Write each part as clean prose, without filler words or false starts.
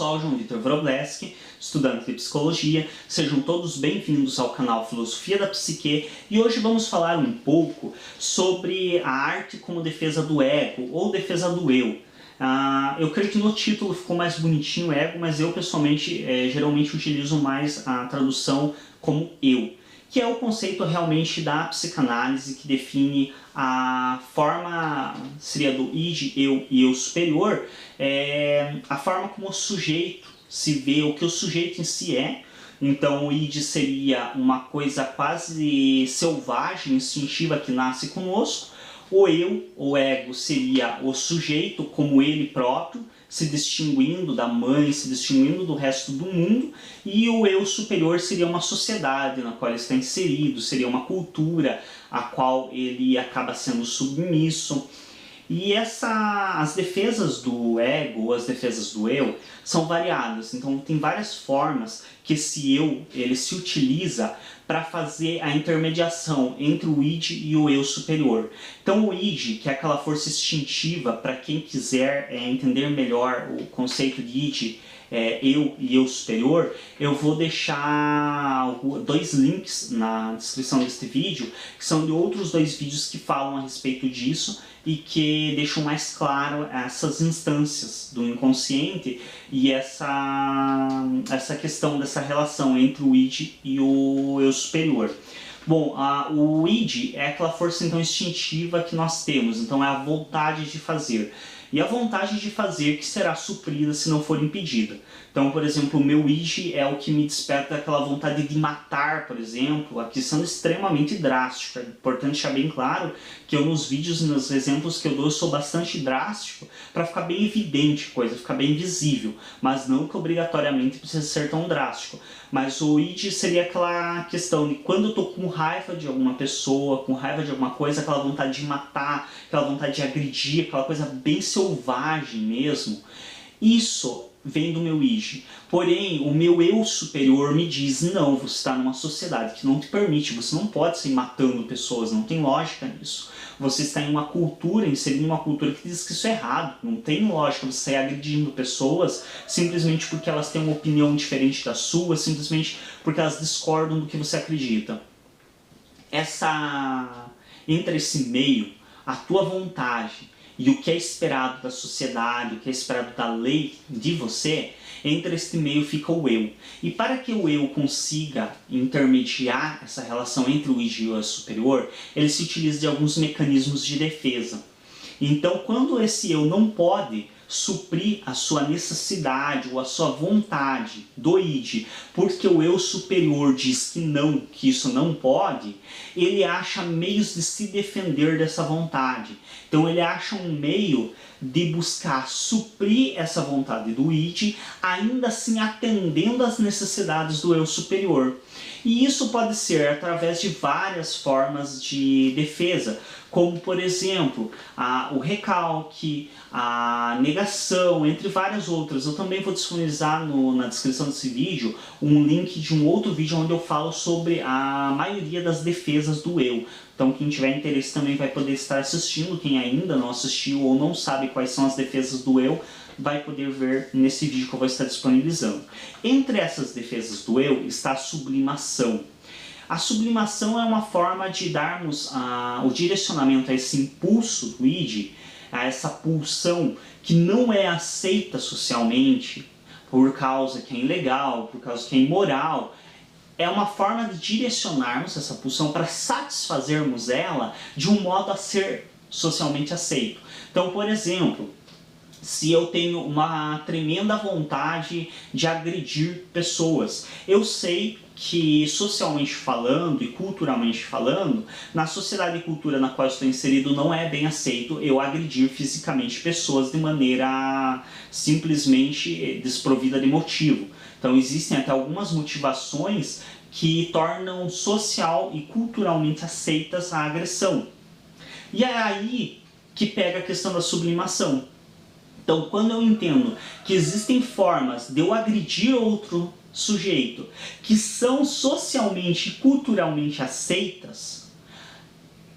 pessoal, João Vitor Wrobleski, estudante de Psicologia. Sejam todos bem-vindos ao canal Filosofia da Psique e hoje vamos falar um pouco sobre a arte como defesa do ego ou defesa do eu. Eu creio que no título ficou mais bonitinho ego, mas eu pessoalmente geralmente utilizo mais a tradução como eu, que é o conceito realmente da psicanálise que define a forma, seria do id, eu e eu superior, a forma como o sujeito se vê, o que o sujeito em si é. Então o id seria uma coisa quase selvagem, instintiva que nasce conosco. O eu, o ego, seria o sujeito como ele próprio, se distinguindo da mãe, se distinguindo do resto do mundo, e o eu superior seria uma sociedade na qual ele está inserido, seria uma cultura a qual ele acaba sendo submisso. E as defesas do ego ou as defesas do eu são variadas, então tem várias formas que esse eu ele se utiliza para fazer a intermediação entre o id e o eu superior. Então o id, que é aquela força instintiva, para quem quiser entender melhor o conceito de id, eu e eu superior, eu vou deixar dois links na descrição deste vídeo, que são de outros dois vídeos que falam a respeito disso e que deixam mais claro essas instâncias do inconsciente e essa questão dessa relação entre o id e o eu superior. Bom, o id é aquela força então instintiva que nós temos, então é a vontade de fazer. E a vontade de fazer que será suprida se não for impedida. Então, por exemplo, o meu id é o que me desperta aquela vontade de matar, por exemplo, aqui sendo extremamente drástico. É importante deixar bem claro que eu nos vídeos e nos exemplos que eu dou eu sou bastante drástico para ficar bem evidente a coisa, ficar bem visível, mas não que obrigatoriamente precisa ser tão drástico. Mas o id seria aquela questão de quando eu estou com raiva de alguma pessoa, com raiva de alguma coisa, aquela vontade de matar, aquela vontade de agredir, aquela coisa bem selvagem mesmo. Isso vem do meu id. Porém, o meu eu superior me diz, não, você está numa sociedade que não te permite, você não pode sair matando pessoas, não tem lógica nisso. Você está em uma cultura, inserindo uma cultura que diz que isso é errado, não tem lógica você sair agredindo pessoas simplesmente porque elas têm uma opinião diferente da sua, simplesmente porque elas discordam do que você acredita. Entre esse meio, a tua vontade e o que é esperado da sociedade, o que é esperado da lei de você, entre este meio fica o eu. E para que o eu consiga intermediar essa relação entre o id e o eu superior, ele se utiliza de alguns mecanismos de defesa. Então, quando esse eu não pode suprir a sua necessidade ou a sua vontade do id, porque o eu superior diz que não, que isso não pode, ele acha meios de se defender dessa vontade. Então ele acha um meio de buscar suprir essa vontade do id, ainda assim atendendo às necessidades do eu superior. E isso pode ser através de várias formas de defesa, como por exemplo, o recalque, a negação, entre várias outras. Eu também vou disponibilizar na descrição desse vídeo um link de um outro vídeo onde eu falo sobre a maioria das defesas do eu. Então quem tiver interesse também vai poder estar assistindo, quem ainda não assistiu ou não sabe quais são as defesas do eu, vai poder ver nesse vídeo que eu vou estar disponibilizando. Entre essas defesas do eu está a sublimação. A sublimação é uma forma de darmos o direcionamento a esse impulso do id, a essa pulsão que não é aceita socialmente por causa que é ilegal, por causa que é imoral. É uma forma de direcionarmos essa pulsão para satisfazermos ela de um modo a ser socialmente aceito. Então, por exemplo, se eu tenho uma tremenda vontade de agredir pessoas, eu sei que socialmente falando e culturalmente falando, na sociedade e cultura na qual eu estou inserido não é bem aceito eu agredir fisicamente pessoas de maneira simplesmente desprovida de motivo. Então existem até algumas motivações que tornam social e culturalmente aceitas a agressão. E é aí que pega a questão da sublimação. Então, quando eu entendo que existem formas de eu agredir outro sujeito que são socialmente e culturalmente aceitas,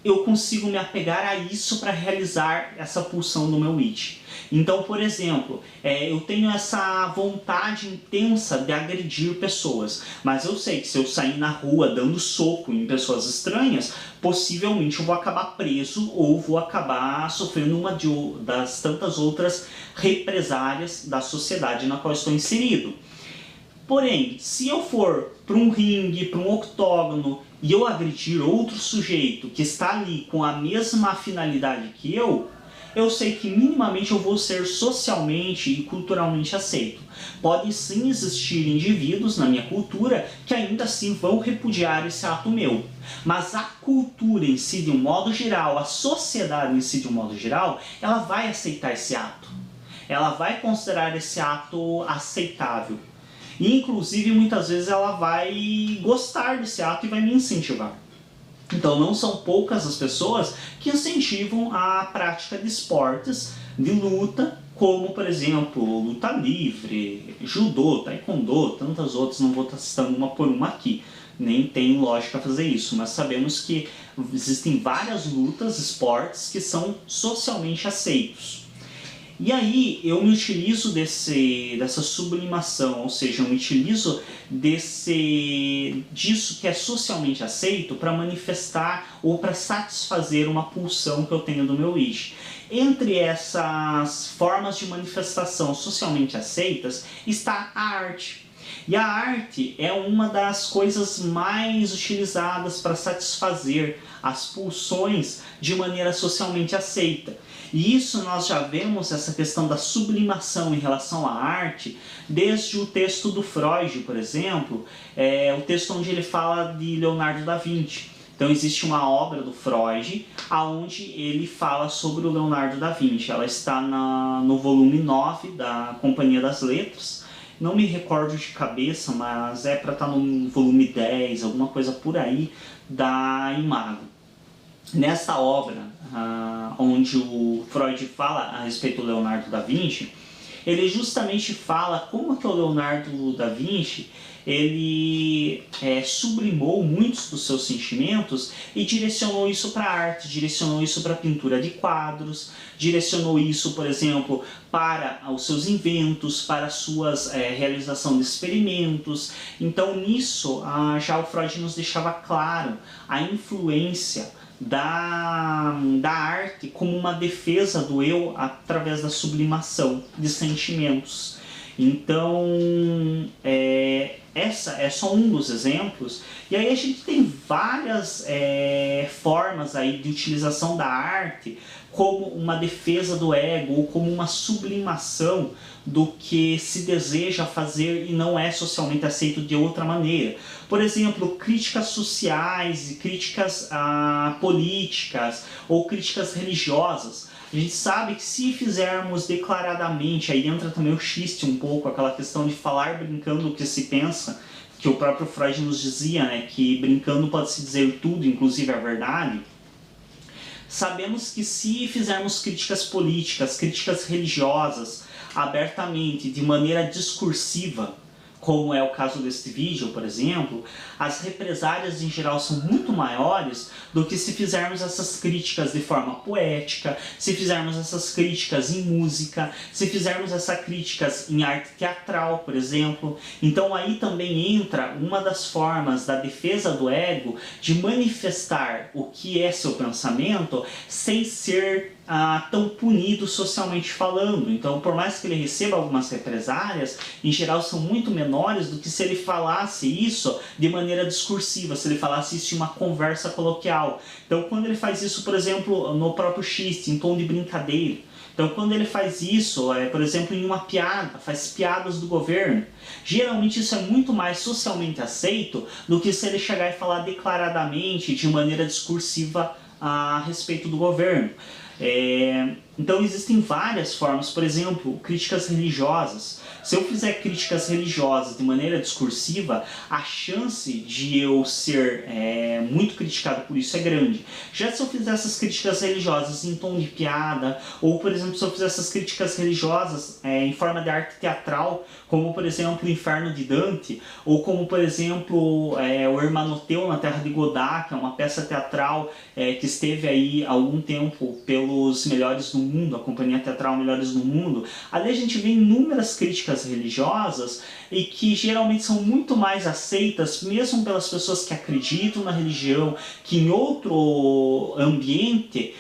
eu consigo me apegar a isso para realizar essa pulsão no meu id. Então, por exemplo, eu tenho essa vontade intensa de agredir pessoas, mas eu sei que se eu sair na rua dando soco em pessoas estranhas, possivelmente eu vou acabar preso ou vou acabar sofrendo uma das tantas outras represálias da sociedade na qual estou inserido. Porém, se eu for para um ringue, para um octógono, e eu agredir outro sujeito que está ali com a mesma finalidade que eu sei que minimamente eu vou ser socialmente e culturalmente aceito. Podem sim existir indivíduos na minha cultura que ainda assim vão repudiar esse ato meu. Mas a cultura em si, de um modo geral, a sociedade em si, de um modo geral, ela vai aceitar esse ato. Ela vai considerar esse ato aceitável. E, inclusive, muitas vezes ela vai gostar desse ato e vai me incentivar. Então, não são poucas as pessoas que incentivam a prática de esportes de luta, como, por exemplo, luta livre, judô, taekwondo, tantas outras, não vou estar citando uma por uma aqui. Nem tem lógica fazer isso, mas sabemos que existem várias lutas, esportes, que são socialmente aceitos. E aí eu me utilizo dessa sublimação, ou seja, eu me utilizo disso que é socialmente aceito para manifestar ou para satisfazer uma pulsão que eu tenho do meu id. Entre essas formas de manifestação socialmente aceitas está a arte. E a arte é uma das coisas mais utilizadas para satisfazer as pulsões de maneira socialmente aceita. E isso nós já vemos, essa questão da sublimação em relação à arte, desde o texto do Freud, por exemplo, o texto onde ele fala de Leonardo da Vinci. Então existe uma obra do Freud, onde ele fala sobre o Leonardo da Vinci. Ela está no volume 9 da Companhia das Letras. Não me recordo de cabeça, mas é para estar no volume 10, alguma coisa por aí, da Imago. Nessa obra, onde o Freud fala a respeito do Leonardo da Vinci, ele justamente fala como que o Leonardo da Vinci ele sublimou muitos dos seus sentimentos e direcionou isso para a arte, direcionou isso para a pintura de quadros, direcionou isso, por exemplo, para os seus inventos, para a sua realização de experimentos. Então, nisso, já o Freud nos deixava claro a influência da arte como uma defesa do eu através da sublimação de sentimentos. Então, essa é só um dos exemplos. E aí a gente tem várias formas aí de utilização da arte como uma defesa do ego ou como uma sublimação do que se deseja fazer e não é socialmente aceito de outra maneira. Por exemplo, críticas sociais e críticas políticas ou críticas religiosas. A gente sabe que se fizermos declaradamente, aí entra também o xiste um pouco, aquela questão de falar brincando o que se pensa, que o próprio Freud nos dizia, né, que brincando pode-se dizer tudo, inclusive a verdade. Sabemos que se fizermos críticas políticas, críticas religiosas, abertamente, de maneira discursiva, como é o caso deste vídeo, por exemplo, as represálias em geral são muito maiores do que se fizermos essas críticas de forma poética, se fizermos essas críticas em música, se fizermos essas críticas em arte teatral, por exemplo. Então aí também entra uma das formas da defesa do ego de manifestar o que é seu pensamento sem ser tão punido socialmente falando. Então, por mais que ele receba algumas represálias, em geral são muito menores do que se ele falasse isso de maneira discursiva, se ele falasse isso em uma conversa coloquial. Então, quando ele faz isso, por exemplo, no próprio xiste, em tom de brincadeira. Então, quando ele faz isso, por exemplo, em uma piada, faz piadas do governo, geralmente isso é muito mais socialmente aceito do que se ele chegar e falar declaradamente, de maneira discursiva, a respeito do governo. Então existem várias formas, por exemplo, críticas religiosas. Se eu fizer críticas religiosas de maneira discursiva, a chance de eu ser muito criticado por isso é grande. Já se eu fizer essas críticas religiosas em tom de piada, ou por exemplo, se eu fizer essas críticas religiosas em forma de arte teatral, como por exemplo o Inferno de Dante, ou como por exemplo o Hermanoteu na Terra de Godard, que é uma peça teatral que esteve aí há algum tempo pelos Melhores do Mundo, a Companhia Teatral Melhores do Mundo. Ali a gente vê inúmeras críticas religiosas e que geralmente são muito mais aceitas mesmo pelas pessoas que acreditam na religião, que em outro ambiente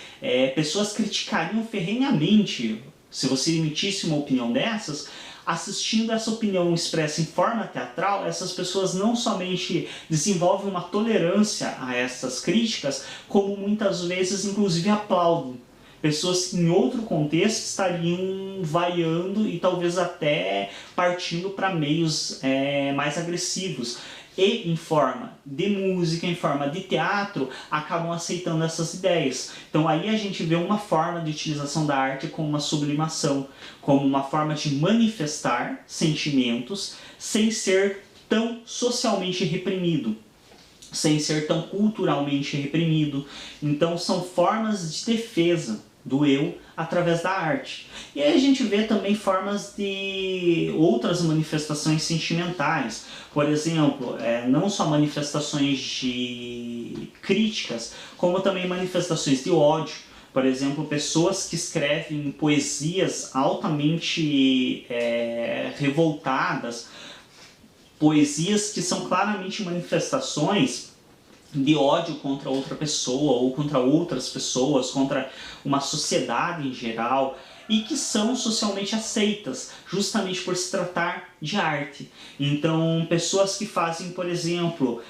pessoas criticariam ferrenhamente se você emitisse uma opinião dessas. Assistindo essa opinião expressa em forma teatral, essas pessoas não somente desenvolvem uma tolerância a essas críticas, como muitas vezes inclusive aplaudem. Pessoas que em outro contexto estariam vaiando e talvez até partindo para meios mais agressivos. E em forma de música, em forma de teatro, acabam aceitando essas ideias. Então aí a gente vê uma forma de utilização da arte como uma sublimação, como uma forma de manifestar sentimentos sem ser tão socialmente reprimido, sem ser tão culturalmente reprimido. Então são formas de defesa do eu através da arte. E aí a gente vê também formas de outras manifestações sentimentais. Por exemplo, não só manifestações de críticas, como também manifestações de ódio. Por exemplo, pessoas que escrevem poesias altamente revoltadas, poesias que são claramente manifestações de ódio contra outra pessoa ou contra outras pessoas, contra uma sociedade em geral, e que são socialmente aceitas, justamente por se tratar de arte. Então, pessoas que fazem, por exemplo,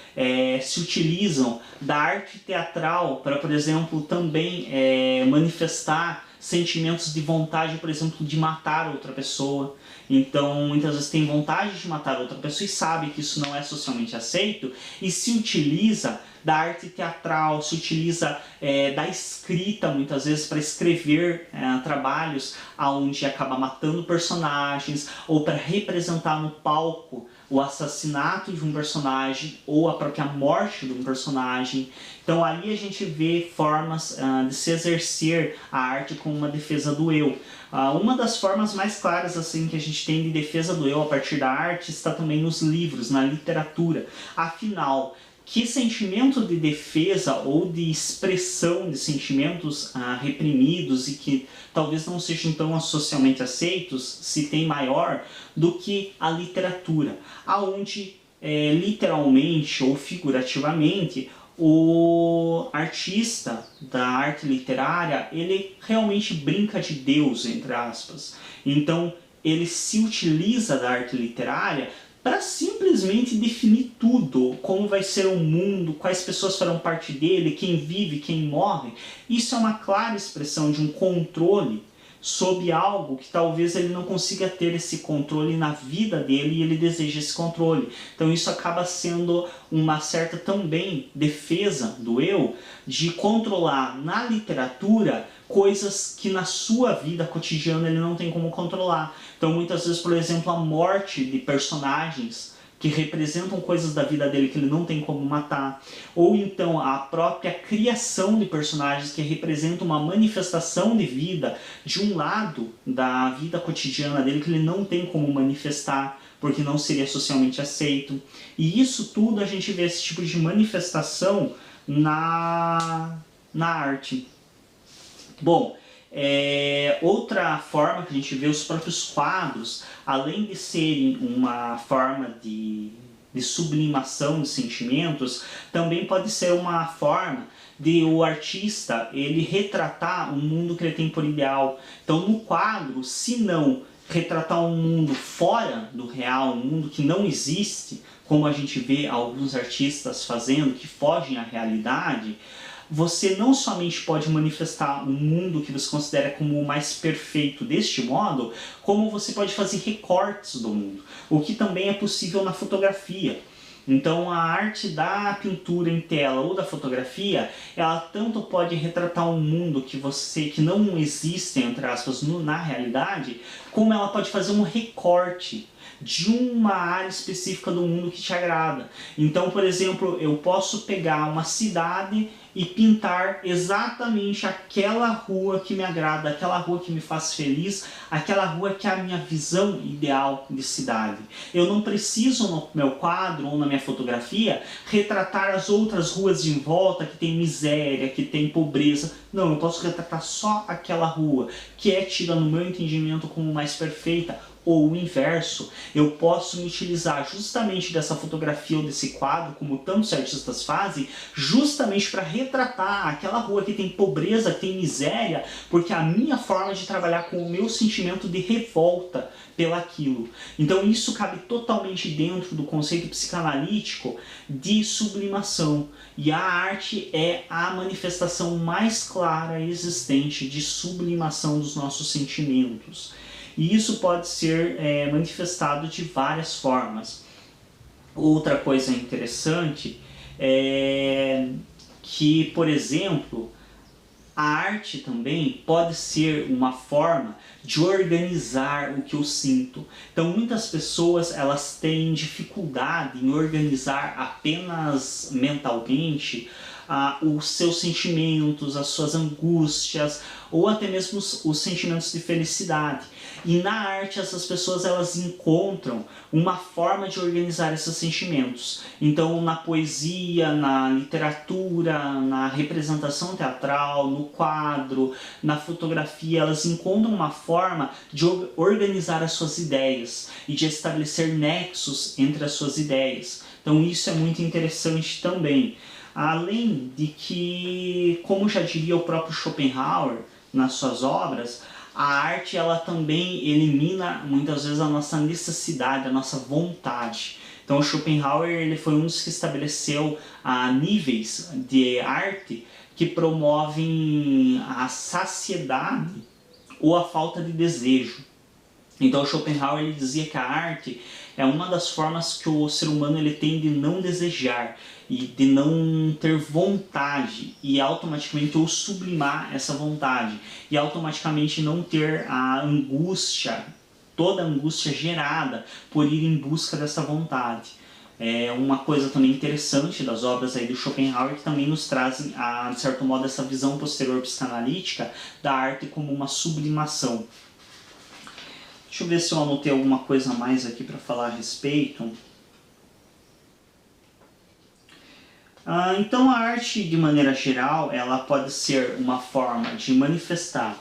se utilizam da arte teatral para, por exemplo, também manifestar sentimentos de vontade, por exemplo, de matar outra pessoa. Então, muitas vezes tem vontade de matar outra pessoa e sabe que isso não é socialmente aceito e se utiliza da arte teatral, se utiliza da escrita muitas vezes para escrever trabalhos onde acaba matando personagens ou para representar no palco o assassinato de um personagem ou a própria morte de um personagem. Então aí a gente vê formas de se exercer a arte como uma defesa do eu. Uma das formas mais claras assim que a gente tem de defesa do eu a partir da arte está também nos livros, na literatura. Afinal, que sentimento de defesa ou de expressão de sentimentos reprimidos e que talvez não sejam tão socialmente aceitos se tem maior do que a literatura, aonde literalmente ou figurativamente o artista da arte literária ele realmente brinca de Deus, entre aspas. Então ele se utiliza da arte literária para simplesmente definir tudo, como vai ser o mundo, quais pessoas farão parte dele, quem vive, quem morre. Isso é uma clara expressão de um controle sobre algo que talvez ele não consiga ter esse controle na vida dele e ele deseja esse controle. Então isso acaba sendo uma certa também defesa do eu de controlar na literatura coisas que na sua vida cotidiana ele não tem como controlar. Então muitas vezes, por exemplo, a morte de personagens que representam coisas da vida dele que ele não tem como matar, ou então a própria criação de personagens que representam uma manifestação de vida de um lado da vida cotidiana dele que ele não tem como manifestar, porque não seria socialmente aceito. E isso tudo a gente vê esse tipo de manifestação na arte. Bom, outra forma que a gente vê os próprios quadros, além de serem uma forma de sublimação de sentimentos, também pode ser uma forma de o artista ele retratar um mundo que ele tem por ideal. Então no quadro, se não retratar um mundo fora do real, um mundo que não existe, como a gente vê alguns artistas fazendo, que fogem à realidade, você não somente pode manifestar um mundo que você considera como o mais perfeito deste modo, como você pode fazer recortes do mundo, o que também é possível na fotografia. Então a arte da pintura em tela ou da fotografia, ela tanto pode retratar um mundo que não existe, entre aspas, na realidade, como ela pode fazer um recorte de uma área específica do mundo que te agrada. Então, por exemplo, eu posso pegar uma cidade e pintar exatamente aquela rua que me agrada, aquela rua que me faz feliz, aquela rua que é a minha visão ideal de cidade. Eu não preciso no meu quadro ou na minha fotografia retratar as outras ruas em volta que tem miséria, que tem pobreza. Não, eu posso retratar só aquela rua, que é tida no meu entendimento como mais perfeita. Ou o inverso, eu posso me utilizar justamente dessa fotografia ou desse quadro, como tantos artistas fazem, justamente para retratar aquela rua que tem pobreza, que tem miséria, porque é a minha forma de trabalhar com o meu sentimento de revolta pelaquilo. Então isso cabe totalmente dentro do conceito psicanalítico de sublimação. E a arte é a manifestação mais clara existente de sublimação dos nossos sentimentos. E isso pode ser manifestado de várias formas. Outra coisa interessante é que, por exemplo, a arte também pode ser uma forma de organizar o que eu sinto. Então muitas pessoas elas têm dificuldade em organizar apenas mentalmente os seus sentimentos, as suas angústias ou até mesmo os sentimentos de felicidade. E na arte essas pessoas elas encontram uma forma de organizar esses sentimentos. Então na poesia, na literatura, na representação teatral, no quadro, na fotografia, elas encontram uma forma de organizar as suas ideias e de estabelecer nexos entre as suas ideias. Então isso é muito interessante também. Além de que, como já diria o próprio Schopenhauer nas suas obras, a arte ela também elimina muitas vezes a nossa necessidade, a nossa vontade. Então o Schopenhauer ele foi um dos que estabeleceu níveis de arte que promovem a saciedade ou a falta de desejo. Então Schopenhauer ele dizia que a arte é uma das formas que o ser humano ele tem de não desejar e de não ter vontade e automaticamente ou sublimar essa vontade e automaticamente não ter a angústia, toda a angústia gerada por ir em busca dessa vontade. É uma coisa também interessante das obras aí do Schopenhauer que também nos trazem, de certo modo, essa visão posterior psicanalítica da arte como uma sublimação. Deixa eu ver se eu anotei alguma coisa a mais aqui para falar a respeito. Então a arte, de maneira geral, ela pode ser uma forma de manifestar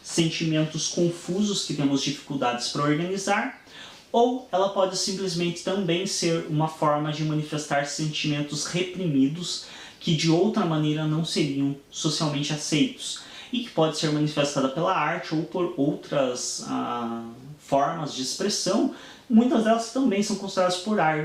sentimentos confusos que temos dificuldades para organizar, ou ela pode simplesmente também ser uma forma de manifestar sentimentos reprimidos que de outra maneira não seriam socialmente aceitos e que pode ser manifestada pela arte ou por outras formas de expressão. Muitas delas também são consideradas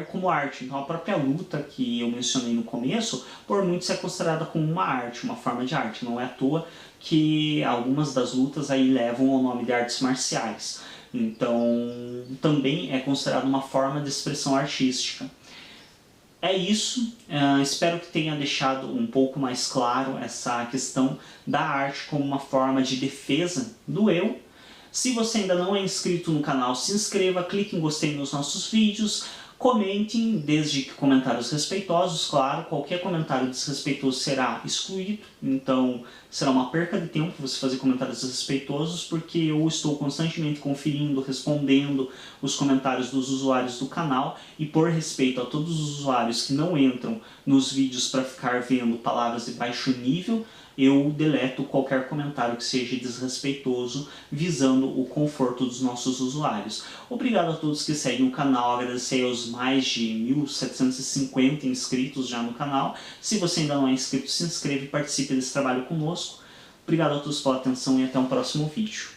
como arte. Então a própria luta que eu mencionei no começo, por muitos é considerada como uma arte, uma forma de arte. Não é à toa que algumas das lutas aí levam ao nome de artes marciais. Então também é considerada uma forma de expressão artística. É isso, espero que tenha deixado um pouco mais claro essa questão da arte como uma forma de defesa do eu. Se você ainda não é inscrito no canal, se inscreva, clique em gostei nos nossos vídeos, comentem, desde que comentários respeitosos, claro, qualquer comentário desrespeitoso será excluído, então será uma perca de tempo você fazer comentários desrespeitosos, porque eu estou constantemente conferindo, respondendo os comentários dos usuários do canal, e por respeito a todos os usuários que não entram nos vídeos para ficar vendo palavras de baixo nível, eu deleto qualquer comentário que seja desrespeitoso, visando o conforto dos nossos usuários. Obrigado a todos que seguem o canal, agradecer aos mais de 1.750 inscritos já no canal. Se você ainda não é inscrito, se inscreva e participe desse trabalho conosco. Obrigado a todos pela atenção e até um próximo vídeo.